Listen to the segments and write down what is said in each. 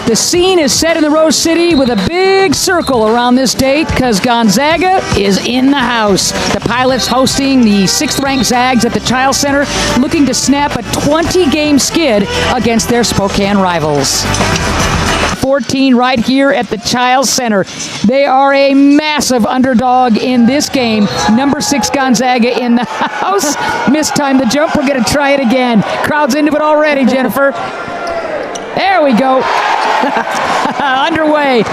The scene is set in the Rose City with a big circle around this date because Gonzaga is in the house. The Pilots hosting the 6th-ranked Zags at the Chiles Center, looking to snap a 20-game skid against their Spokane rivals. 14 right here at the Chiles Center. They are a massive underdog in this game. Number 6 Gonzaga in the house. Mistimed the jump. We're going to try it again. Crowd's into it already, Jennifer. There we go. Underway.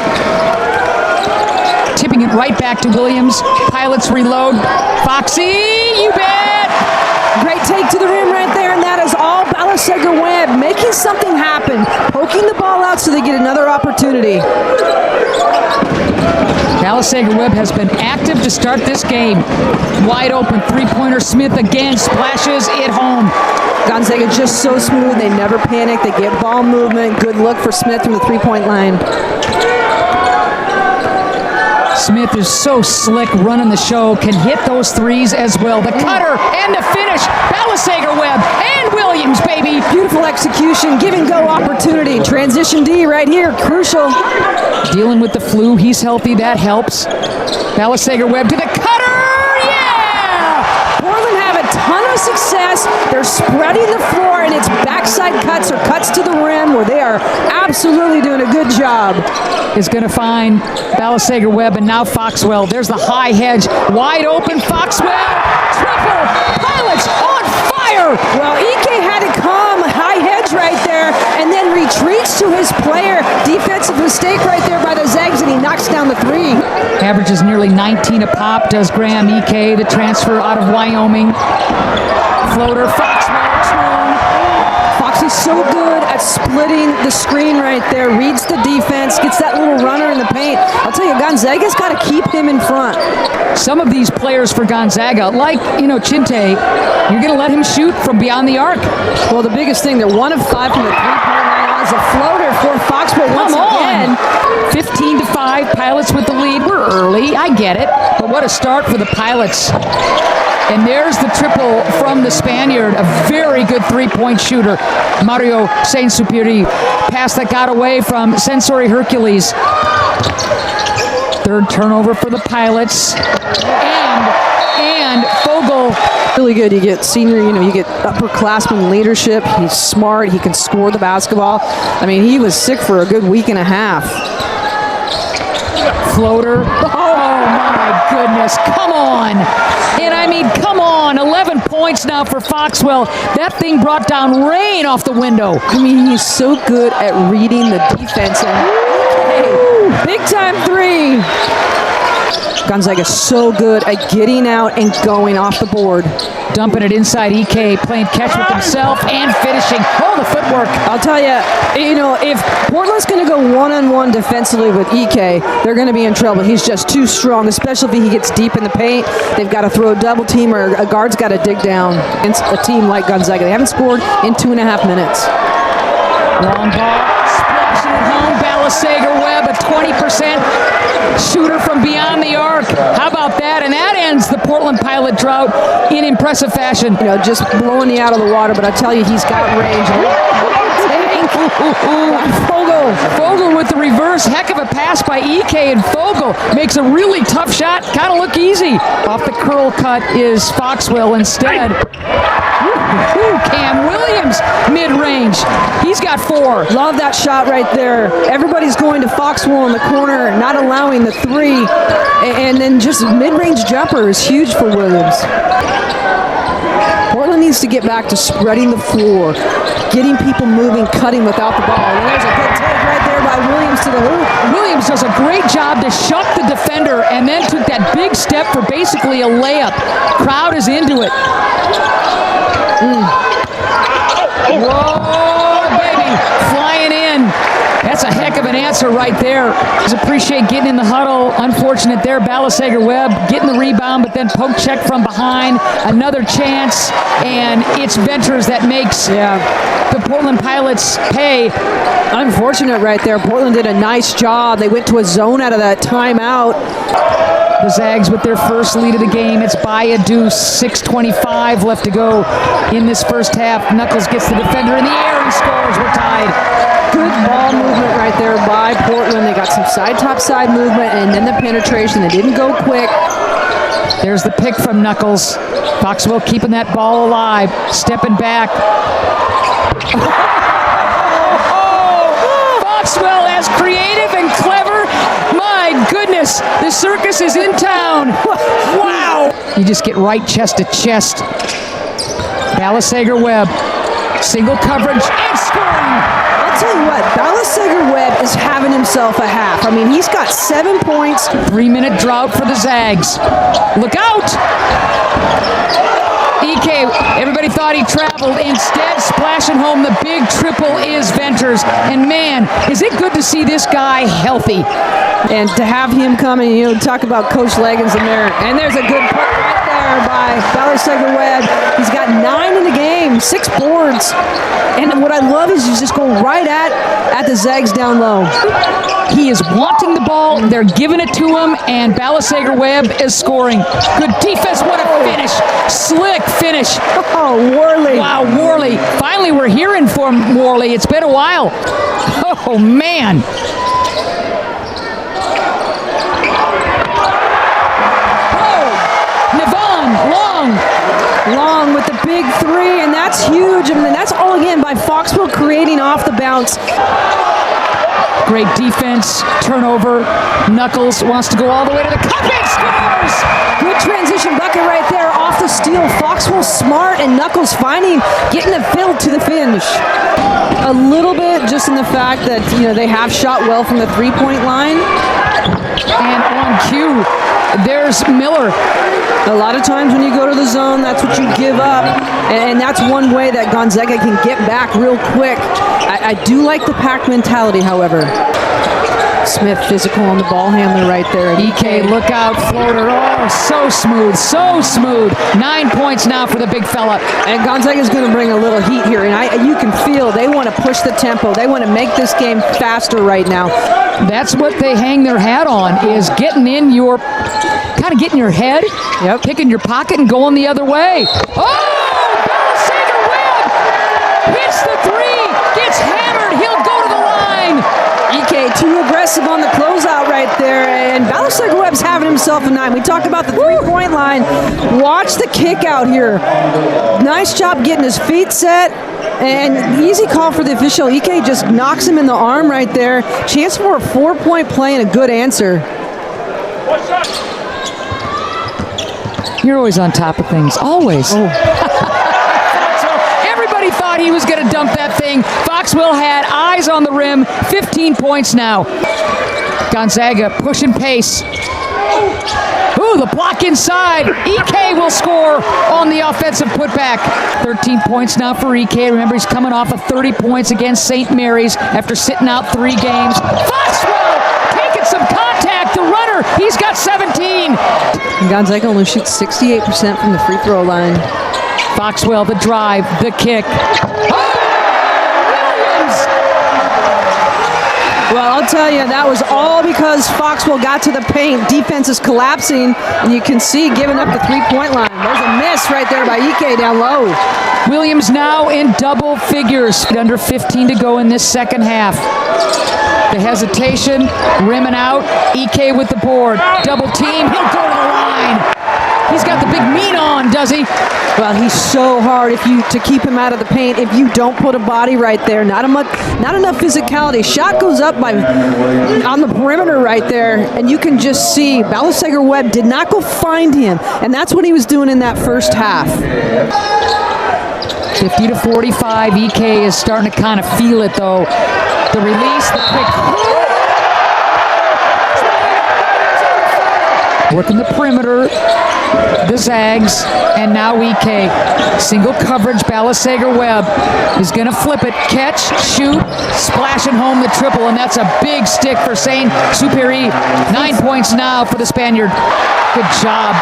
Tipping it right back to Williams. Pilots reload. Foxy, you bet. Great take to the rim right there, and that is all Balasegar Webb making something happen, poking the ball out so they get another opportunity. Balasegar Webb has been active to start this game. Wide open three-pointer. Smith again splashes it home. Gonzaga just so smooth. They never panic. They get ball movement. Good look for Smith from the three-point line. Smith is so slick running the show, can hit those threes as well. The cutter and the finish. Balasegar Webb and Williams, baby. Beautiful execution, give and go opportunity. Transition D right here, crucial. Dealing with the flu, he's healthy, that helps. Balasegar Webb to the cutter, yeah! Portland have a ton of success. They're spreading the floor, and it's backside cuts or cuts to the rim where they are absolutely doing a good job. Is going to find Balasegar Webb, and now Foxwell. There's the high hedge. Wide open, Foxwell. Triple. Pilots on fire. Well, Ike had to come. High hedge right there, and then retreats to his player. Defensive mistake right there by the Zags, and he knocks down the three. Averages nearly 19 a pop, does Graham Ike, the transfer out of Wyoming. Floater, Foxwell. Foxy's so good at splitting the screen right there, reads the defense, gets that little runner in the paint. I'll tell you, Gonzaga's got to keep him in front. Some of these players for Gonzaga, like, Chinte, you're going to let him shoot from beyond the arc. Well, the biggest thing, they're 1 of 5 from the three-point line. It's a floater for Foxwell once again. 15-5, Pilots with the lead. We're early, I get it, but what a start for the Pilots. And there's the triple from the Spaniard, a very good three-point shooter. Mario Saint-Superi. Pass that got away from Sensory Hercules. Third turnover for the Pilots. And Fogel. Really good. You get senior, you get upperclassman leadership. He's smart. He can score the basketball. I mean, he was sick for a good week and a half. Floater. Oh, my goodness. Come on. And I mean, come on. 11 points now for Foxwell. That thing brought down rain off the window. I mean, he's so good at reading the defense. And big time three. Gonzaga's so good at getting out and going off the board. Dumping it inside Ike, playing catch with himself and finishing. Oh, the footwork. I'll tell you, if Portland's going to go one-on-one defensively with Ike, they're going to be in trouble. He's just too strong, especially if he gets deep in the paint. They've got to throw a double team or a guard's got to dig down against a team like Gonzaga. They haven't scored in 2.5 minutes. Long ball, splashing it home. Balasegar Webb, a 20% shooter from beyond the arc. How about that? And that ends the Portland Pilot drought in impressive fashion. Just blowing you out of the water, but I tell you, he's got range. Fogel with the reverse. Heck of a pass by Ike, and Fogel makes a really tough shot. Kind of look easy. Off the curl cut is Foxwell instead. Cam Williams, mid-range. He's got 4. Love that shot right there. Everybody's going to Foxwell in the corner, not allowing the 3. And then just mid-range jumper is huge for Williams. Portland needs to get back to spreading the floor, getting people moving, cutting without the ball. And there's a good take right there by Williams to the hoop. Williams does a great job to shut the defender and then took that big step for basically a layup. Crowd is into it. Whoa, baby, flying in. That's a heck of an answer right there. Just appreciate getting in the huddle. Unfortunate there, Balasegar Webb getting the rebound, but then poke check from behind. Another chance, and it's Venters that makes the Portland Pilots pay. Unfortunate right there. Portland did a nice job. They went to a zone out of that timeout. The Zags with their first lead of the game. It's by a deuce. 6:25 left to go in this first half. Knuckles gets the defender in the air and scores. We're tied. Good ball movement right there by Portland. They got some side-top-side movement and then the penetration. They didn't go quick. There's the pick from Knuckles. Foxwell keeping that ball alive. Stepping back. Foxwell as creative and clever. My goodness, the circus is in town. Wow. You just get right chest to chest. Balasager-Webb. Single coverage and scoring. I'll tell you what, Balasager-Webb is having himself a half. I mean, he's got 7 points. 3-minute drought for the Zags. Look out! EK, everybody thought he traveled. Instead, splashing home the big triple is Venters. And man, is it good to see this guy healthy. And to have him come and, talk about Coach Leggins in there. And there's a good put right there by Balasager-Webb. He's got 9 in the game, 6 boards. And what I love is he's just going right at the Zags down low. He is wanting the ball. They're giving it to him, and Balasager-Webb is scoring. Good defense. What a finish. Slick finish. Oh, Worley. Wow, Worley. Finally, we're hearing from Worley. It's been a while. Oh, man. Long with the big 3, and that's huge. I mean, that's all again by Foxwell creating off the bounce. Great defense, turnover. Knuckles wants to go all the way to the cup and scores! Good transition bucket right there off the steal. Foxwell smart, and Knuckles getting the fill to the finish. A little bit just in the fact that, they have shot well from the 3-point line. And on cue, there's Miller. A lot of times when you go to the zone, that's what you give up. And that's one way that Gonzaga can get back real quick. I do like the pack mentality, however. Smith physical on the ball handler right there. EK, look out, floater. Oh, so smooth, so smooth. 9 points now for the big fella. And Gonzaga's going to bring a little heat here. And you can feel they want to push the tempo. They want to make this game faster right now. That's what they hang their hat on, is getting in your, kind of getting your head, picking your pocket and going the other way. Oh! Balasager-Webb hits the 3, gets hammered. He'll go to the line. EK too aggressive on the closeout right there, and Balasager-Webb's having himself a 9. We talk about the 3-point line. Watch the kick out here. Nice job getting his feet set, and easy call for the official. EK just knocks him in the arm right there. Chance for a 4-point play and a good answer. You're always on top of things, always. Oh. Everybody thought he was going to dunk that thing. Foxwell had eyes on the rim. 15 points now. Gonzaga pushing pace. Ooh, the block inside. EK will score on the offensive putback. 13 points now for EK. Remember, he's coming off of 30 points against St. Mary's after sitting out 3 games. Foxwell taking some contact. The runner, he's got 17. And Gonzaga only shoots 68% from the free throw line. Foxwell, the drive, the kick. Oh! Williams! Well, I'll tell you, that was all because Foxwell got to the paint. Defense is collapsing, and you can see giving up the 3-point line. There's a miss right there by EK down low. Williams now in double figures. Under 15 to go in this second half. The hesitation, rimming out. EK with the board. Double team, he'll go to the line. He's got the big meat on, does he? Well, he's so hard to keep him out of the paint if you don't put a body right there. Not enough physicality. Shot goes up on the perimeter right there, and you can just see Balasager-Webb did not go find him, and that's what he was doing in that first half. 50-45. EK is starting to kind of feel it, though. The release, the quick. Working the perimeter, the Zags, and now EK. Single coverage, Balasager-Webb is going to flip it, catch, shoot, splashing home the triple, and that's a big stick for Saint-Supéry. 9 points now for the Spaniard. Good job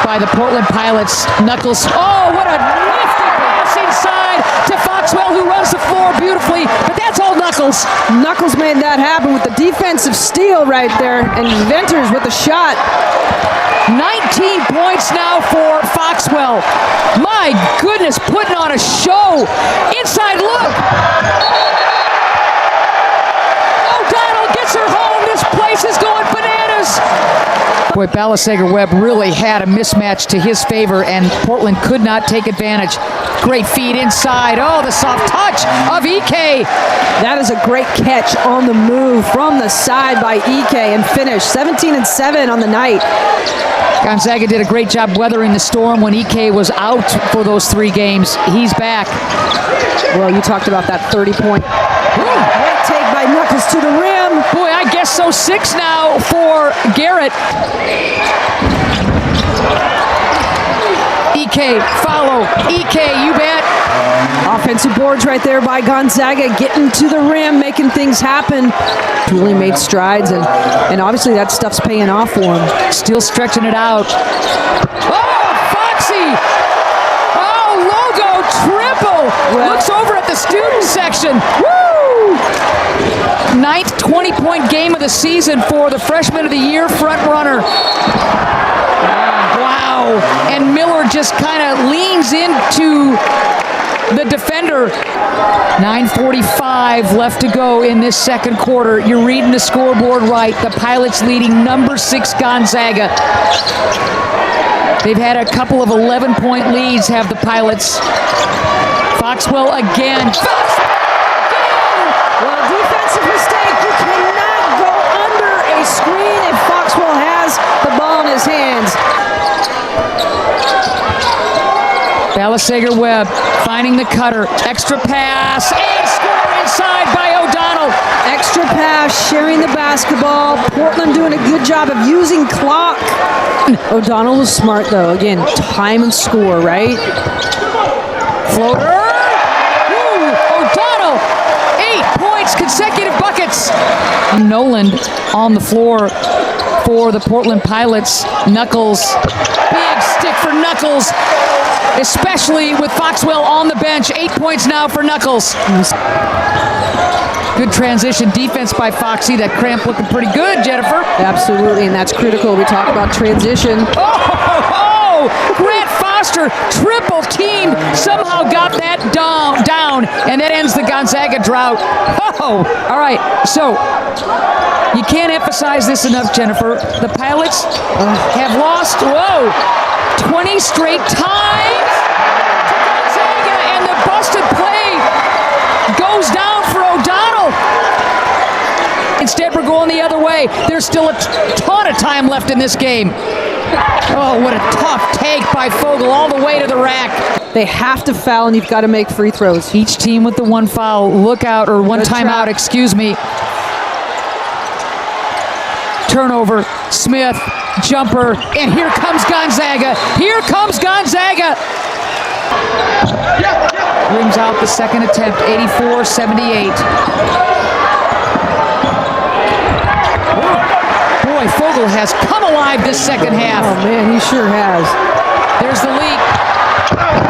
by the Portland Pilots. Knuckles, oh, what a nifty pass inside to Foxwell, who runs the floor beautifully, but that's all Knuckles. Knuckles made that happen with the defensive steal right there, and Venters with a shot. 19 points now for Foxwell. My goodness, putting on a show. Inside look. O'Donnell gets her home. This place is going bananas. Boy, Balasager-Webb really had a mismatch to his favor, and Portland could not take advantage. Great feed inside. Oh, the soft touch of Ike. That is a great catch on the move from the side by Ike and finish 17-7 on the night. Gonzaga did a great job weathering the storm when Ike was out for those 3 games. He's back. Well, you talked about that 30-point. Great take by Knuckles to the rim. Boy, I guess so. 6 now for Garrett. Ike, follow. Ike, you bet. Offensive boards right there by Gonzaga, getting to the rim, making things happen. Really made strides, and obviously that stuff's paying off for him. Still stretching it out. Oh, Foxy! Oh, logo triple! Well, looks over at the student section. Woo! 9th 20-point game of the season for the freshman of the year front runner. Wow. And Miller just kind of leans into the defender. 9:45 left to go in this second quarter. You're reading the scoreboard right. The Pilots leading number 6 Gonzaga. They've had a couple of 11-point leads, have the Pilots. Foxwell again. Well, defensive mistake. You cannot go under a screen if Foxwell has the ball in his hands. Balasager-Webb finding the cutter. Extra pass and score inside by O'Donnell. Extra pass, sharing the basketball. Portland doing a good job of using clock. O'Donnell was smart, though. Again, time and score, right? Floater. Woo! O'Donnell. 8 points, consecutive buckets. Noland on the floor for the Portland Pilots. Knuckles. Big stick for Knuckles. Especially with Foxwell on the bench. 8 points now for Knuckles. Good transition defense by Foxy. That cramp looking pretty good, Jennifer. Absolutely, and that's critical. We talk about transition. Oh, Grant Foster, triple team, somehow got that down, and that ends the Gonzaga drought. Oh, all right, so you can't emphasize this enough, Jennifer. The Pilots have lost, 20 straight times to Gonzaga, and the busted play goes down for O'Donnell. Instead, we're going the other way. There's still a ton of time left in this game. Oh, what a tough take by Fogel all the way to the rack. They have to foul, and you've got to make free throws. Each team with the one foul. Look out, or one timeout, excuse me. Turnover, Smith, jumper, and here comes Gonzaga. Here comes Gonzaga. Rings out the second attempt, 84-78. Boy, Fogel has come alive this second half. Oh, man, he sure has. There's the lead.